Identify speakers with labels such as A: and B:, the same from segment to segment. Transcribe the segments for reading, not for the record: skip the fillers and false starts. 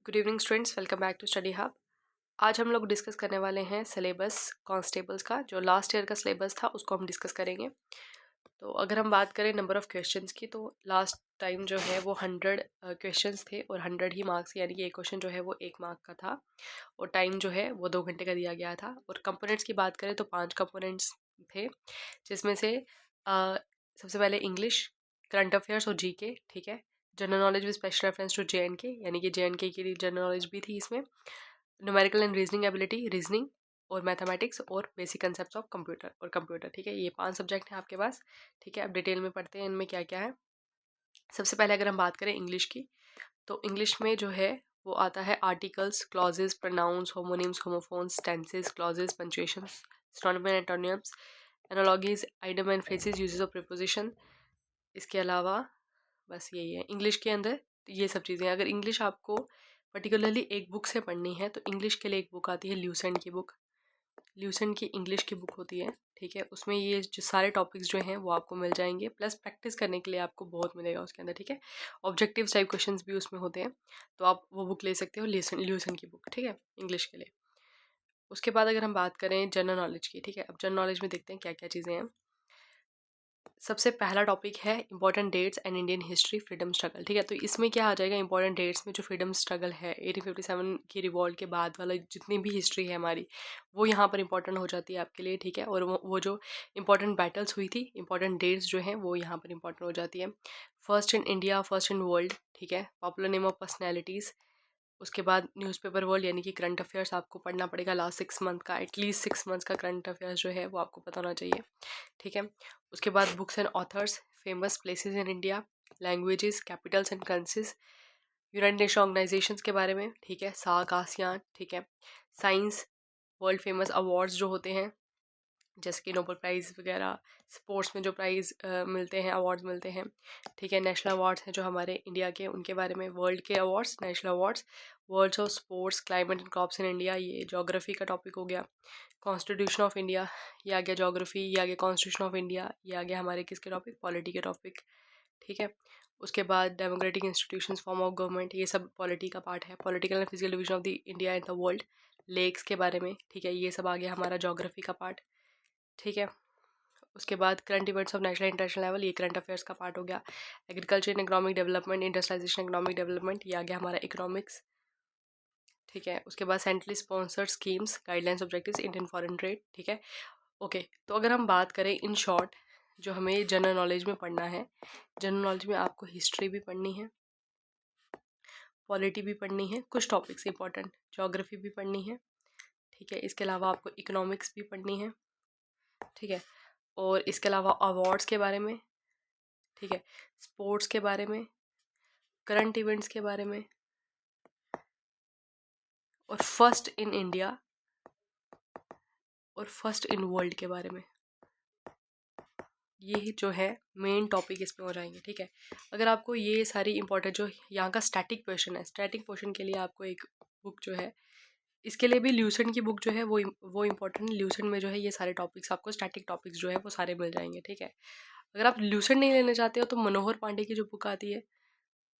A: Good evening students, welcome back to study hub. आज हम लोग डिस्कस करने वाले हैं सिलेबस कांस्टेबल्स का। जो लास्ट ईयर का सिलेबस था उसको हम डिस्कस करेंगे। तो अगर हम बात करें नंबर ऑफ़ क्वेश्चंस की, तो लास्ट टाइम जो है वो 100 क्वेश्चंस थे और 100 ही मार्क्स, यानी कि एक क्वेश्चन जो है वो 1 मार्क का था और टाइम जो है वो 2 घंटे का दिया गया था। और कंपोनेंट्स की बात करें तो 5 कंपोनेंट्स थे, जिसमें से सबसे पहले इंग्लिश, करंट अफेयर्स और जीके, ठीक है। General knowledge with special reference to JNK, यानी कि जेएनके की जनरल नॉलेज भी थी इसमें। Numerical and reasoning ability, reasoning और मैथमेटिक्स और बेसिक कंसेप्ट ऑफ कंप्यूटर, ठीक है। ये 5 सब्जेक्ट हैं आपके पास, ठीक है। अब डिटेल में पढ़ते हैं इनमें क्या क्या है। सबसे पहले अगर हम बात करें इंग्लिश की, तो इंग्लिश में जो है वो आता है articles, clauses, pronouns, homonyms, homophones, tenses, clauses, punctuations, synonym and antonyms, analogies, idiom and phrases, usages of preposition. इसके अलावा बस यही है इंग्लिश के अंदर, ये सब चीज़ें। अगर इंग्लिश आपको पर्टिकुलरली एक बुक से पढ़नी है तो इंग्लिश के लिए एक बुक आती है ल्यूसेंट की बुक। ल्यूसेंट की इंग्लिश की बुक होती है, ठीक है। उसमें ये जो सारे टॉपिक्स जो हैं वो आपको मिल जाएंगे, प्लस प्रैक्टिस करने के लिए आपको बहुत मिलेगा उसके अंदर, ठीक है। ऑब्जेक्टिव टाइप क्वेश्चंस भी उसमें होते हैं, तो आप वो बुक ले सकते हो, ल्यूसेंट की बुक, ठीक है, इंग्लिश के लिए। उसके बाद अगर हम बात करें जनरल नॉलेज की, ठीक है। अब जनरल नॉलेज में देखते हैं क्या क्या चीज़ें हैं। सबसे पहला टॉपिक है important dates and Indian history, freedom struggle, ठीक है। तो इसमें क्या आ जाएगा, इंपॉर्टेंट डेट्स में जो फ्रीडम स्ट्रगल है 1857 की रिवॉल्ट के बाद वाला जितनी भी हिस्ट्री है हमारी, वो यहाँ पर इंपॉर्टेंट हो जाती है आपके लिए, ठीक है। और वो जो इंपॉर्टेंट बैटल्स हुई थी, इंपॉर्टेंट डेट्स जो हैं वो यहाँ पर इंपॉर्टेंट हो जाती है। First in India, first in world, ठीक है। Popular name of personalities. उसके बाद न्यूज़पेपर वर्ल्ड, यानी कि करंट अफेयर्स आपको पढ़ना पड़ेगा लास्ट 6 मंथ का, एटलीस्ट 6 मंथ्स का करंट अफेयर्स जो है वो आपको पता होना चाहिए, ठीक है। उसके बाद books and authors, famous places in India, languages, Capitals and countries, United nation organisations के बारे में, ठीक है, सार्क, आसियान, ठीक है। साइंस, वर्ल्ड फेमस अवार्ड्स जो होते हैं, जैसे कि नोबेल प्राइज़ वगैरह, स्पोर्ट्स में जो प्राइज़ मिलते हैं, अवार्ड्स मिलते हैं, ठीक है। नेशनल अवार्ड्स हैं जो हमारे इंडिया के, उनके बारे में, वर्ल्ड के awards, national awards, worlds of sports, climate and crops in India, ये ज्योग्राफी का टॉपिक हो गया। कॉन्स्टिट्यूशन ऑफ इंडिया, ये आ गया ज्योग्राफी, ये आ गया कॉन्स्टिट्यूशन ऑफ इंडिया, ये आ गया हमारे किसके टॉपिक, पॉलिटी के टॉपिक, ठीक है। उसके बाद democratic institutions, form of government, ये सब पॉलिटी का पार्ट है। Political and physical division of the India and the world, lakes के बारे में, ठीक है, ये सब आ गया हमारा ज्योग्राफी का पार्ट, ठीक है। उसके बाद current events of national international level, ये करंट अफेयर्स का पार्ट हो गया। Agriculture and economic development, industrialisation, economic development, ये आ गया हमारा इकोनॉमिक्स, ठीक है। उसके बाद centrally sponsored schemes, guidelines, objectives, Indian foreign trade, ठीक है। ओके, तो अगर हम बात करें इन शॉर्ट, जो हमें जनरल नॉलेज में पढ़ना है, जनरल नॉलेज में आपको हिस्ट्री भी पढ़नी है, पॉलिटी भी पढ़नी है, कुछ टॉपिक्स इंपॉर्टेंट, ज्योग्राफी भी पढ़नी है, ठीक है। इसके अलावा आपको इकोनॉमिक्स भी पढ़नी है, ठीक है। और इसके अलावा अवार्ड्स के बारे में, ठीक है, स्पोर्ट्स के बारे में, करंट इवेंट्स के बारे में, और फर्स्ट इन इंडिया और फर्स्ट इन वर्ल्ड के बारे में, ये जो है मेन टॉपिक इसमें हो जाएंगे, ठीक है। अगर आपको ये सारी इंपॉर्टेंट जो यहाँ का स्टैटिक क्वेश्चन है, स्टैटिक क्वेश्चन के लिए आपको एक बुक जो है, इसके लिए भी ल्यूसेंट की बुक जो है वो इंपॉर्टेंट है। ल्यूसेंट में जो है ये सारे टॉपिक्स आपको, स्टैटिक टॉपिक्स जो है वो सारे मिल जाएंगे, ठीक है। अगर आप ल्यूसेंट नहीं लेना चाहते हो तो मनोहर पांडे की जो बुक आती है,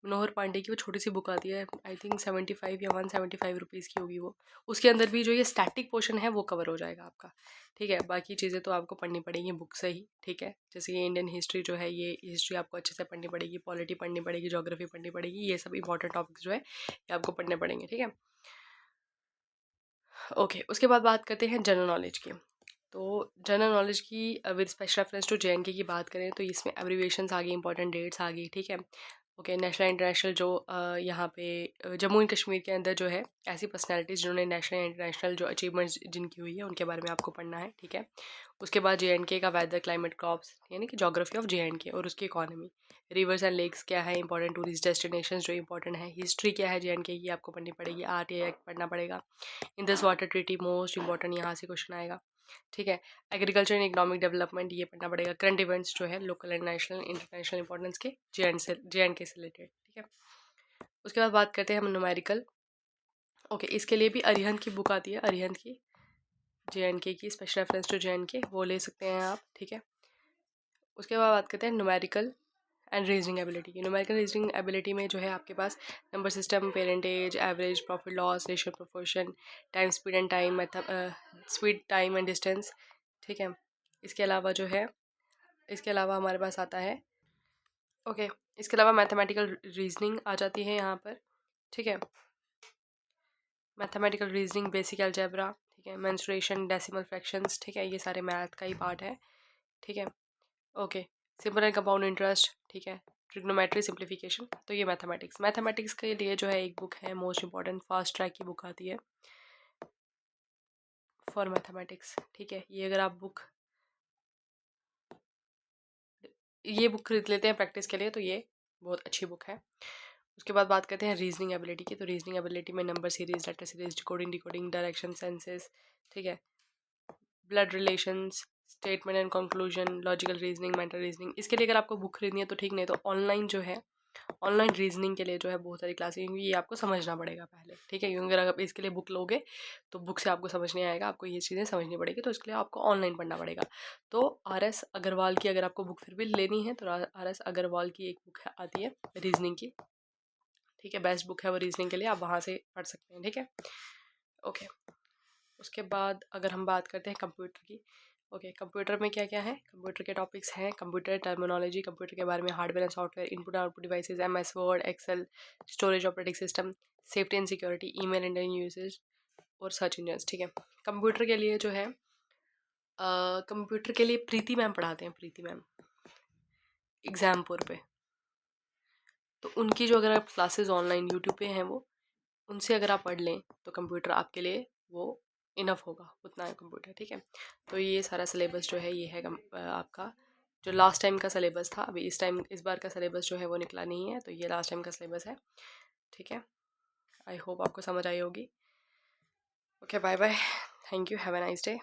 A: मनोहर पांडे की वो छोटी सी बुक आती है, आई थिंक 75 या 175 रुपीज़ की होगी वो। उसके अंदर भी जो ये स्टैटिक पोर्शन है वो कवर हो जाएगा आपका, ठीक है। बाकी चीज़ें तो आपको पढ़नी पड़ेंगी बुक से ही, ठीक है। जैसे ये इंडियन हिस्ट्री जो है, ये हिस्ट्री आपको अच्छे से पढ़नी पड़ेगी, पॉलिटी पढ़नी पड़ेगी, ज्योग्राफी पढ़नी पड़ेगी, ये सब इंपॉर्टेंट टॉपिक्स जो है ये आपको पढ़ने पड़ेंगे, ठीक है। ओके, उसके बाद बात करते हैं जनरल नॉलेज की। तो जनरल नॉलेज की with special reference to JNK की बात करें तो इसमें एब्रीविएशंस आ गई, इंपॉर्टेंट डेट्स आ गई, ठीक है। ओके, नेशनल इंटरनेशनल जो यहाँ पे जम्मू एंड कश्मीर के अंदर जो है ऐसी पर्सनालिटीज़ जिन्होंने नेशनल इंटरनेशनल जो अचीवमेंट्स जिनकी हुई है उनके बारे में आपको पढ़ना है, ठीक है। उसके बाद जेएनके का वेदर, क्लाइमेट, क्रॉप्स, यानी कि ज्योग्राफी ऑफ जेएनके, और उसकी इकोनॉमी, रिवर्स एंड लेक्स क्या है, इंपॉर्टेंट टूरिस्ट डेस्टिनेशंस जो इंपॉर्टेंट है, हिस्ट्री क्या है जेएनके की आपको पढ़नी पड़ेगी, आर्ट या पढ़ना पड़ेगा। In this water treaty, most important यहाँ से क्वेश्चन आएगा, ठीक है। एग्रीकल्चर एंड इकोनॉमिक डेवलपमेंट, ये पढ़ना पड़ेगा। करंट इवेंट्स जो है local and national international importance के जे एंड के से रिलेटेड, ठीक है। उसके बाद बात करते हैं हम न्यूमेरिकल। ओके, इसके लिए भी अरिहंत की बुक आती है, अरिहंत की जे की स्पेशल रेफरेंस टू जे वो ले सकते हैं आप, ठीक है। उसके बाद बात करते हैं न्यूमेरिकल एंड रीजनिंग एबिलिटी की। न्यूमेरिकल रीजनिंग एबिलिटी में जो है आपके पास number system, percentage, average, profit loss, ratio proportion, time speed and time method, speed time and distance, ठीक है। इसके अलावा जो है, इसके अलावा हमारे पास आता है ओके, इसके अलावा मैथमेटिकल रीजनिंग आ जाती है यहाँ पर, ठीक है। मैथमेटिकल रीजनिंग, बेसिक अलजेब्रा, ठीक है, मेंसुरेशन, डेसिमल फ्रैक्शंस, ठीक है, ये सारे मैथ का ही पार्ट है, ठीक है। Okay, simple and compound interest, ठीक है, ट्रिग्नोमेट्री, सिंप्लीफिकेशन। तो ये मैथमेटिक्स, मैथमेटिक्स के लिए जो है एक बुक है मोस्ट इंपॉर्टेंट, फास्ट ट्रैक की बुक आती है फॉर मैथमेटिक्स, ठीक है। ये अगर आप बुक, ये बुक खरीद लेते हैं प्रैक्टिस के लिए तो ये बहुत अच्छी बुक है। उसके बाद बात करते हैं रीजनिंग एबिलिटी की। तो रीजनिंग एबिलिटी में number series, letter series, decoding, decoding, direction, senses, ठीक है, blood relations, statement and conclusion, logical reasoning, mental reasoning. इसके लिए अगर आपको बुक खरीदनी है तो ठीक, नहीं तो ऑनलाइन जो है, ऑनलाइन रीजनिंग के लिए जो है बहुत सारी क्लासेस, क्योंकि ये आपको समझना पड़ेगा पहले, ठीक है। क्योंकि अगर आप इसके लिए बुक लोगे तो बुक से आपको समझ नहीं आएगा, आपको ये चीज़ें समझनी पड़ेगी, तो इसके लिए आपको ऑनलाइन पढ़ना पड़ेगा। तो RS अग्रवाल की अगर आपको बुक फिर भी लेनी है तो RS अग्रवाल की एक बुक आती है रीजनिंग की, ठीक है, बेस्ट बुक है वो रीजनिंग के लिए, आप वहाँ से पढ़ सकते हैं, ठीक है। ओके, उसके बाद अगर हम बात करते हैं कंप्यूटर की, ओके, कंप्यूटर में क्या क्या है, कंप्यूटर के टॉपिक्स हैं, कंप्यूटर टर्मिनोलॉजी, कंप्यूटर के बारे में, hardware and software, input output devices, MS Word, Excel, storage, operating system, safety and security, email and usage, और सर्च इंजन, ठीक है। कंप्यूटर के लिए जो है, कंप्यूटर के लिए प्रीति मैम पढ़ाते हैं, प्रीति मैम एग्जामपुर पे। तो उनकी जो अगर आप क्लासेस ऑनलाइन यूट्यूब पे हैं वो, उनसे अगर आप पढ़ लें तो कंप्यूटर आपके लिए वो इनफ होगा, उतना है कंप्यूटर, ठीक है। तो ये सारा सिलेबस जो है ये है आपका जो लास्ट टाइम का सिलेबस था। अभी इस बार का सिलेबस जो है वो निकला नहीं है, तो ये लास्ट टाइम का सिलेबस है, ठीक है। आई होप आपको समझ आई होगी। Okay, bye bye, thank you, have a nice day.